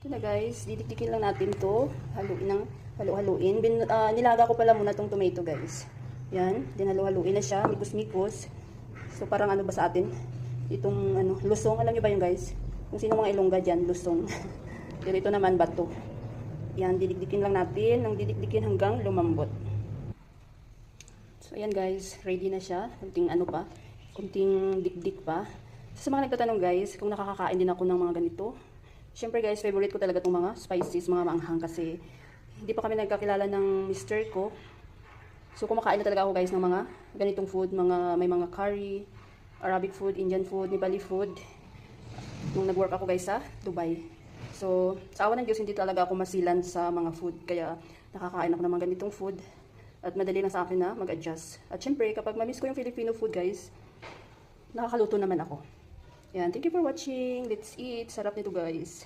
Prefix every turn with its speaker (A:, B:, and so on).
A: Ito na guys, didikdikin lang natin to. Haluin. Nilaga ko pala muna tong tomato guys. Yan, dinhalu-haluin na siya, mikos-mikos. So parang ano ba sa atin? Itong ano, lusong, alam niyo ba yun guys? Kung sino mga Ilongga diyan, lusong. Pero ito naman bato. Yan, didikdikin lang natin, nang didikdikin hanggang lumambot. So ayan guys, ready na siya. Kunting ano pa, kunting dikdik pa. So, sa mga nagtatanong guys, kung nakakakain din ako ng mga ganito. Siyempre guys, favorite ko talaga itong mga spices, mga maanghang kasi hindi pa kami nagkakilala ng mister ko. So kumakain na talaga ako guys ng mga ganitong food, may mga curry, Arabic food, Indian food, Nepali food. Nung nag-work ako guys sa Dubai. So sa awa ng Diyos, hindi talaga ako masilan sa mga food. Kaya nakakain ako ng mga ganitong food. At madali lang sa akin na mag-adjust. At syempre, kapag mamiss ko yung Filipino food guys, nakakaluto naman ako. Yan, thank you for watching. Let's eat. Sarap nito guys.